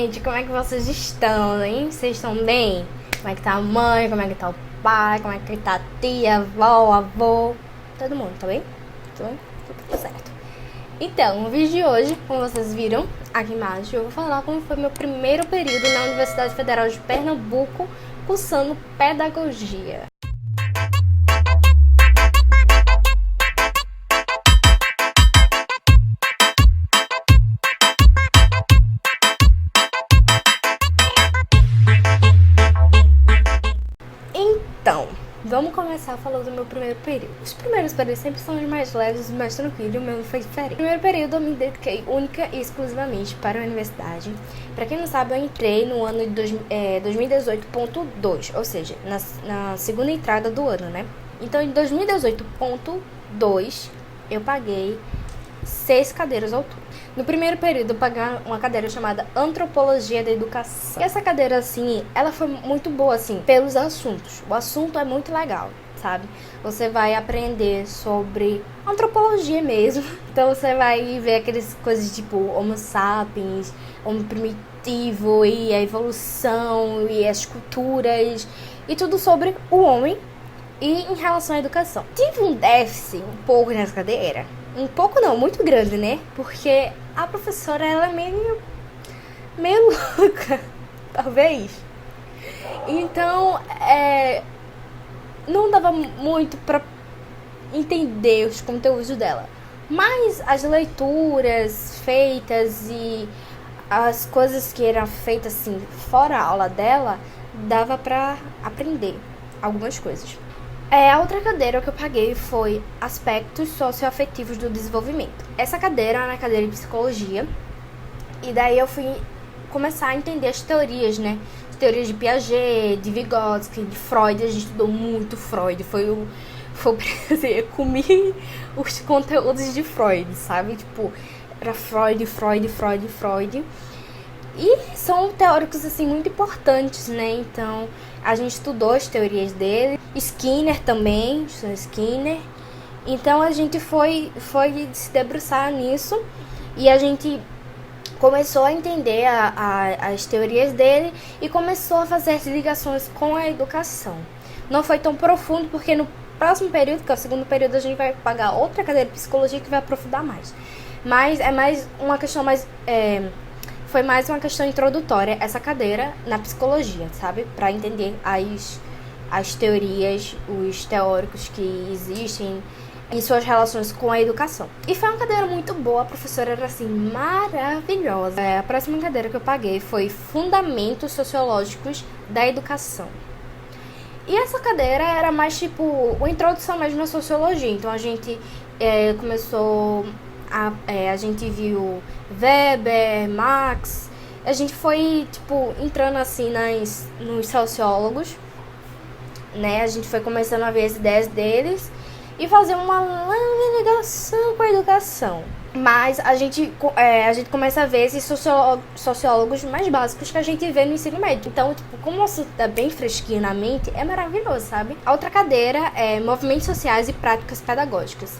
gente? Como é que vocês estão, hein? Vocês estão bem? Como é que tá a mãe? Como é que tá o pai? Como é que tá a tia, a avó, avô? Todo mundo, tá bem? Tudo bem? Tudo certo. Então, no vídeo de hoje, como vocês viram aqui embaixo, eu vou falar como foi meu primeiro período na Universidade Federal de Pernambuco, cursando pedagogia. Então, vamos começar falando do meu primeiro período. Os primeiros períodos sempre são os mais leves, os mais tranquilos, e o meu foi diferente. No primeiro período eu me dediquei única e exclusivamente para a universidade. Para quem não sabe, eu entrei no ano de 2018.2, ou seja, na segunda entrada do ano, né? Então, em 2018.2, eu paguei 6 cadeiras ao todo. No primeiro período, eu paguei uma cadeira chamada Antropologia da Educação. E essa cadeira, assim, ela foi muito boa, assim, pelos assuntos. O assunto é muito legal, sabe? Você vai aprender sobre antropologia mesmo. Então, você vai ver aquelas coisas tipo Homo sapiens, Homo primitivo, e a evolução, e as culturas, e tudo sobre o homem e em relação à educação. Tive um déficit um pouco nessa cadeira. Um pouco não, muito grande, né? Porque a professora, ela é meio louca, talvez. Então, não dava muito pra entender os conteúdos dela. Mas as leituras feitas e as coisas que eram feitas, assim, fora a aula dela, dava pra aprender algumas coisas. A outra cadeira que eu paguei foi Aspectos Socioafetivos do Desenvolvimento. Essa cadeira era a cadeira de Psicologia. E daí eu fui começar a entender as teorias, né? As teorias de Piaget, de Vygotsky, de Freud. A gente estudou muito Freud. Foi assim, eu comi os conteúdos de Freud, sabe? Tipo, era Freud. E são teóricos, assim, muito importantes, né? Então, a gente estudou as teorias dele. Skinner também, Skinner. Então, a gente foi se debruçar nisso. E a gente começou a entender as teorias dele e começou a fazer as ligações com a educação. Não foi tão profundo, porque no próximo período, que é o segundo período, a gente vai pagar outra cadeira de psicologia que vai aprofundar mais. Mas é mais uma questão foi mais uma questão introdutória, essa cadeira na psicologia, sabe? Para entender as teorias, os teóricos que existem e suas relações com a educação. E foi uma cadeira muito boa, a professora era, assim, maravilhosa. A próxima cadeira que eu paguei foi Fundamentos Sociológicos da Educação. E essa cadeira era mais, tipo, uma introdução mesmo na sociologia. Então, a gente começou... a gente viu Weber, Marx, a gente foi, tipo, entrando assim nos sociólogos, né? A gente foi começando a ver as ideias deles e fazer uma ligação com a educação. Mas a gente começa a ver esses sociólogos mais básicos que a gente vê no ensino médio. Então, tipo, como o assunto tá bem fresquinho na mente, é maravilhoso, sabe? A outra cadeira é Movimentos Sociais e Práticas Pedagógicas.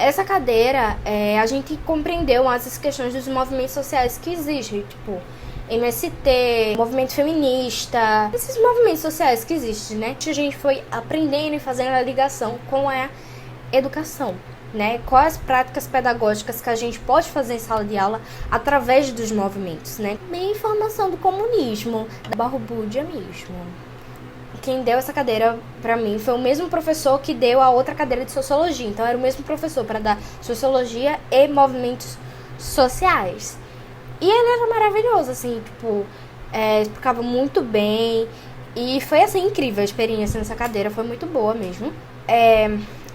Essa cadeira, a gente compreendeu mais as questões dos movimentos sociais que existem, tipo MST, movimento feminista, esses movimentos sociais que existem, né? A gente foi aprendendo e fazendo a ligação com a educação, né? Quais práticas pedagógicas que a gente pode fazer em sala de aula através dos movimentos, né? Bem informação do comunismo, da Barbudia mesmo. Quem deu essa cadeira pra mim foi o mesmo professor que deu a outra cadeira de sociologia. Então, era o mesmo professor para dar sociologia e movimentos sociais. E ele era maravilhoso, assim, tipo, explicava muito bem. E foi, assim, incrível a experiência nessa cadeira, foi muito boa mesmo.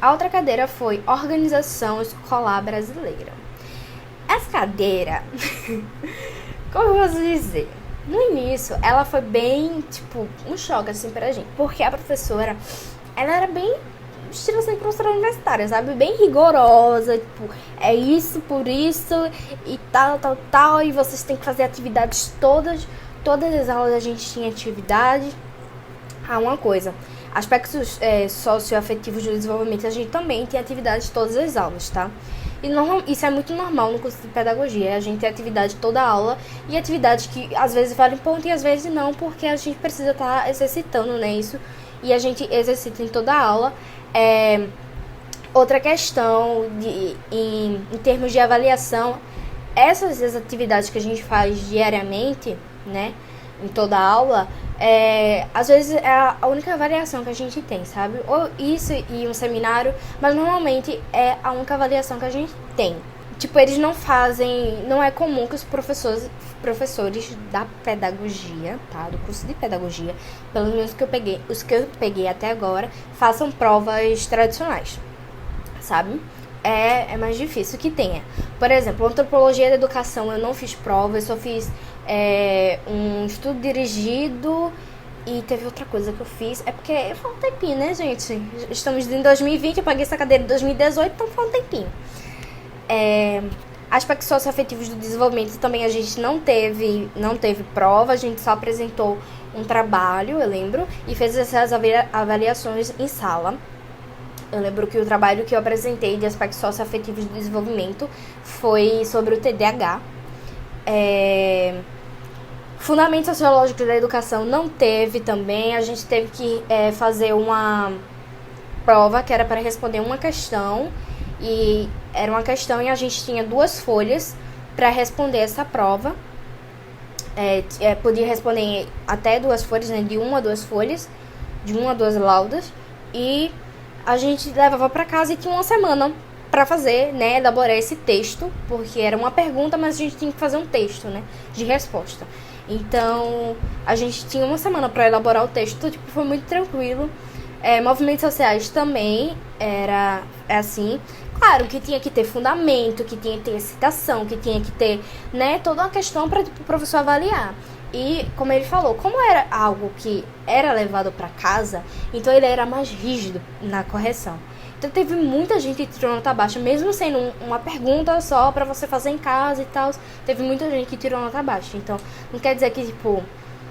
A outra cadeira foi Organização Escolar Brasileira. Essa cadeira, como eu posso dizer? No início, ela foi bem, tipo, um choque, assim, pra gente. Porque a professora, ela era bem estilo, assim, professora universitária, sabe? Bem rigorosa, tipo, é isso, por isso, e tal. E vocês têm que fazer atividades todas as aulas a gente tinha atividade. Uma coisa, aspectos socioafetivos do desenvolvimento, a gente também tem atividades todas as aulas, tá? E isso é muito normal no curso de pedagogia. A gente tem atividade toda a aula e atividades que às vezes valem ponto e às vezes não, porque a gente precisa estar exercitando, né, isso. E a gente exercita em toda a aula. Outra questão em termos de avaliação, essas atividades que a gente faz diariamente, né, em toda a aula, às vezes é a única avaliação que a gente tem, sabe? Ou isso e um seminário, mas normalmente é a única avaliação que a gente tem. Tipo, eles não fazem, não é comum que os professores da pedagogia, tá? Do curso de pedagogia, pelo menos os que eu peguei até agora, façam provas tradicionais, sabe? É mais difícil que tenha. Por exemplo, antropologia da educação eu não fiz prova, eu só fiz um estudo dirigido e teve outra coisa que eu fiz. É porque foi um tempinho, né, gente? Estamos em 2020, eu paguei essa cadeira em 2018, então foi um tempinho. Aspectos socioafetivos do desenvolvimento também a gente não teve prova, a gente só apresentou um trabalho, eu lembro, e fez essas avaliações em sala. Eu lembro que o trabalho que eu apresentei de aspectos socioafetivos do desenvolvimento foi sobre o TDAH. Fundamentos sociológicos da educação não teve também. A gente teve que fazer uma prova que era para responder uma questão. E era uma questão e a gente tinha 2 folhas para responder essa prova. Podia responder até 2 folhas, né, de 1 a 2 folhas, de 1 a 2 laudas. E a gente levava para casa e tinha uma semana para fazer, né, elaborar esse texto, porque era uma pergunta, mas a gente tinha que fazer um texto, né, de resposta. Então, a gente tinha uma semana para elaborar o texto, tipo, foi muito tranquilo. Movimentos sociais também era assim. Claro que tinha que ter fundamento, que tinha que ter citação, que tinha que ter, né, toda uma questão para o professor avaliar. E, como ele falou, como era algo que era levado para casa, então ele era mais rígido na correção. Então teve muita gente que tirou nota baixa, mesmo sendo uma pergunta só para você fazer em casa e tal. Teve muita gente que tirou nota baixa. Então, não quer dizer que, tipo,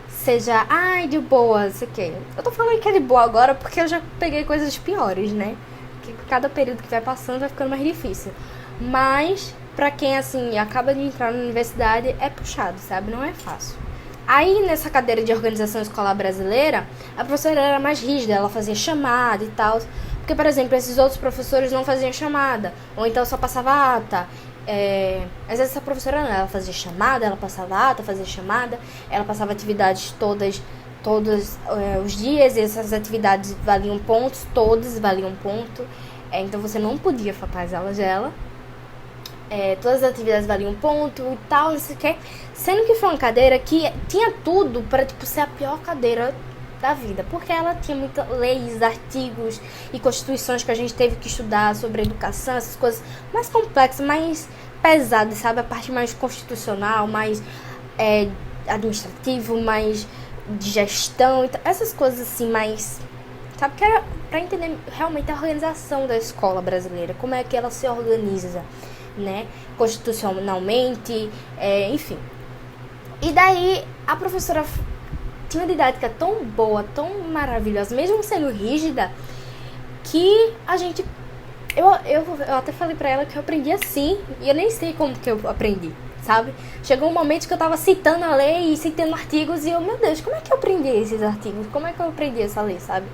seja, de boa, sei o quê. Eu tô falando que é de boa agora porque eu já peguei coisas piores, né? Que cada período que vai passando vai ficando mais difícil. Mas, pra quem, assim, acaba de entrar na universidade, é puxado, sabe? Não é fácil. Aí, nessa cadeira de organização escolar brasileira, a professora era mais rígida, ela fazia chamada e tal. Porque, por exemplo, esses outros professores não faziam chamada, ou então só passava ata. Às vezes essa professora não, ela fazia chamada, ela passava ata, fazia chamada, ela passava atividades todos os dias, e essas atividades valiam pontos, todas valiam ponto. Então você não podia faltar as aulas dela. Todas as atividades valiam ponto e tal, não sei o que. Sendo que foi uma cadeira que tinha tudo para, tipo, ser a pior cadeira da vida, porque ela tinha muitas leis, artigos e constituições que a gente teve que estudar sobre educação, essas coisas mais complexas, mais pesadas, sabe? A parte mais constitucional, mais administrativo, mais de gestão, então, essas coisas assim, mais, sabe? Que era para entender realmente a organização da escola brasileira, como é que ela se organiza, né? Constitucionalmente, enfim. E daí a professora tinha uma didática tão boa, tão maravilhosa, mesmo sendo rígida, que a gente... Eu até falei pra ela que eu aprendi assim, e eu nem sei como que eu aprendi, sabe? Chegou um momento que eu tava citando a lei e citando artigos, e eu, meu Deus, como é que eu aprendi esses artigos? Como é que eu aprendi essa lei, sabe?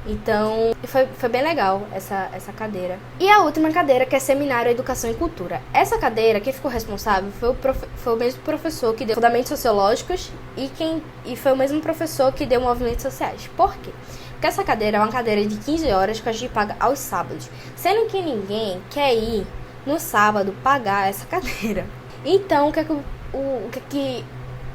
Então, foi bem legal essa cadeira. E a última cadeira, que é Seminário, Educação e Cultura. Essa cadeira, quem ficou responsável foi o mesmo professor que deu Fundamentos Sociológicos e foi o mesmo professor que deu Movimentos Sociais. Por quê? Porque essa cadeira é uma cadeira de 15 horas que a gente paga aos sábados. Sendo que ninguém quer ir no sábado pagar essa cadeira. Então, o que é que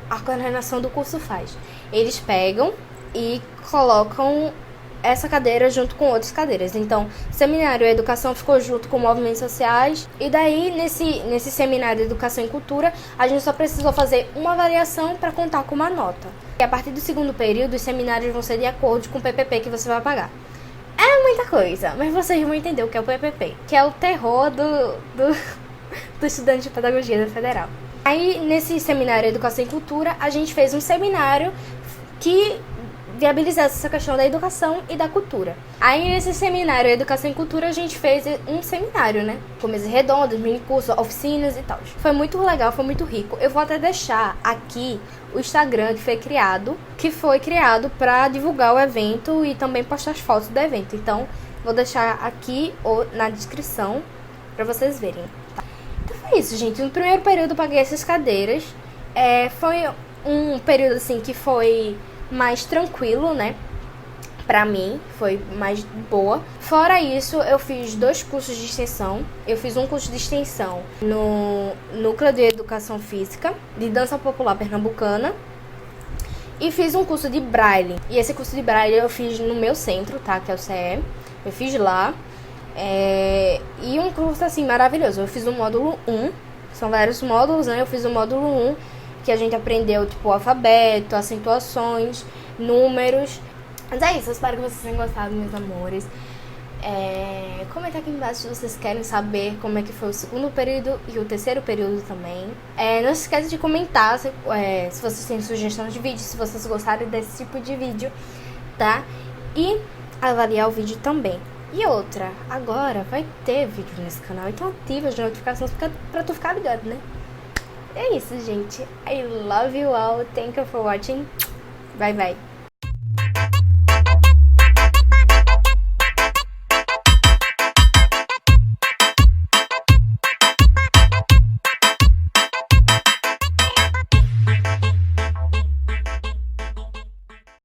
a coordenação do curso faz? Eles pegam e colocam essa cadeira junto com outras cadeiras. Então, Seminário e Educação ficou junto com Movimentos Sociais. E daí, nesse Seminário de Educação e Cultura, a gente só precisou fazer uma avaliação para contar com uma nota. E a partir do segundo período, os seminários vão ser de acordo com o PPP que você vai pagar. É muita coisa, mas vocês vão entender o que é o PPP, que é o terror do estudante de pedagogia da Federal. Aí, nesse Seminário de Educação e Cultura, a gente fez um seminário que viabilizasse essa questão da educação e da cultura. Aí nesse seminário Educação e Cultura a gente fez um seminário, né? Com mesas redondas, mini cursos, oficinas e tal. Foi muito legal, foi muito rico. Eu vou até deixar aqui o Instagram que foi criado para divulgar o evento e também postar as fotos do evento. Então, vou deixar aqui ou na descrição para vocês verem. Tá? Então foi isso, gente. No primeiro período eu paguei essas cadeiras. Foi um período assim que foi mais tranquilo, né? Pra mim, foi mais boa. Fora isso, eu fiz 2 cursos de extensão. Eu fiz um curso de extensão no Núcleo de Educação Física, de Dança Popular Pernambucana. E fiz um curso de Braille. E esse curso de Braille eu fiz no meu centro, tá? Que é o CE. Eu fiz lá. E um curso, assim, maravilhoso. Eu fiz o módulo 1. São vários módulos, né? Eu fiz o módulo 1, que a gente aprendeu, tipo, alfabeto, acentuações, números. Mas é isso, eu espero que vocês tenham gostado, meus amores. Comenta aqui embaixo se vocês querem saber como é que foi o segundo período e o terceiro período também. Não se esqueça de comentar se vocês têm sugestões de vídeo, se vocês gostarem desse tipo de vídeo, tá? E avaliar o vídeo também. E outra, agora vai ter vídeo nesse canal, então ativa as notificações pra tu ficar ligado, né? É isso, gente. I love you all. Thank you for watching. Bye, bye.